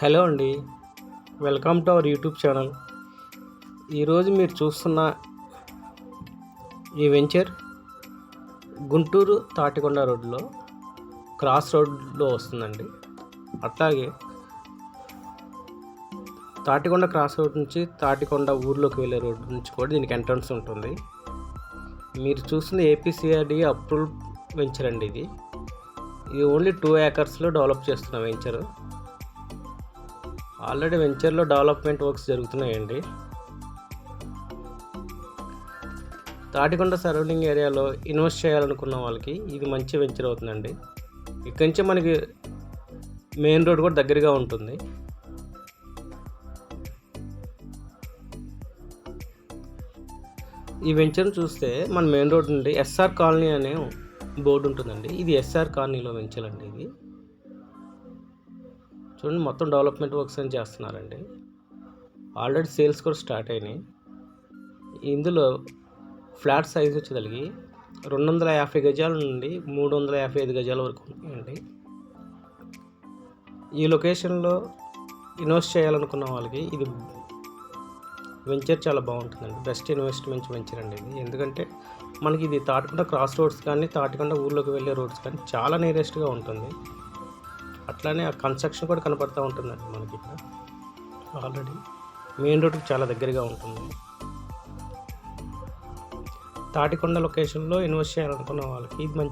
Hello అండి. Welcome to our YouTube channel. ఈరోజు మీరు చూస్తున్న ఈ వెంచర్ గుంటూరు తాటికొండ రోడ్లో క్రాస్ రోడ్లో వస్తుందండి. అట్లాగే తాటికొండ క్రాస్ రోడ్ నుంచి తాటికొండ ఊర్లోకి వెళ్ళే రోడ్ నుంచి కూడా దీనికి ఎంట్రన్స్ ఉంటుంది. మీరు చూస్తున్న ఏపీసీఆర్డీ అప్రూవ్డ్ వెంచర్ అండి. ఇది ఓన్లీ 2 ఏకర్స్లో డెవలప్ చేస్తున్న వెంచరు. ఆల్రెడీ వెంచర్లో డెవలప్మెంట్ వర్క్స్ జరుగుతున్నాయండి. తాటికొండ సరౌండింగ్ ఏరియాలో ఇన్వెస్ట్ చేయాలనుకున్న వాళ్ళకి ఇది మంచి వెంచర్ అవుతుందండి. ఇక్కడి నుంచి మనకి మెయిన్ రోడ్ కూడా దగ్గరగా ఉంటుంది. ఈ వెంచర్ని చూస్తే మన మెయిన్ రోడ్ నుండి ఎస్ఆర్ కాలనీ అనే బోర్డు ఉంటుందండి. ఇది ఎస్ఆర్ కాలనీలో వెంచర్ అండి. ఇది చూడండి, మొత్తం డెవలప్మెంట్ వర్క్స్ అని చేస్తున్నారండి. ఆల్రెడీ సేల్స్ కూడా స్టార్ట్ అయినాయి. ఇందులో ఫ్లాట్ సైజ్ వచ్చేదలిగి 250 గజాల నుండి 355 గజాల వరకు ఉన్నాయండి. ఈ లొకేషన్లో ఇన్వెస్ట్ చేయాలనుకున్న వాళ్ళకి ఇది వెంచర్ చాలా బాగుంటుందండి. బెస్ట్ ఇన్వెస్ట్మెంట్ వెంచర్ అండి ఇది. ఎందుకంటే మనకి ఇది తాటికొండ క్రాస్ రోడ్స్ కానీ తాటికొండ ఊర్లోకి వెళ్ళే రోడ్స్ కానీ చాలా నియరెస్ట్గా ఉంటుంది. అట్లానే ఆ కన్స్ట్రక్షన్ కూడా కనపడుతూ ఉంటుందండి మనకి. ఇక్కడ ఆల్రెడీ మెయిన్ రోడ్కి చాలా దగ్గరగా ఉంటుంది. తాటికొండ లొకేషన్లో ఇన్వెస్ట్ చేయాలనుకున్న వాళ్ళకి ఇది మంచి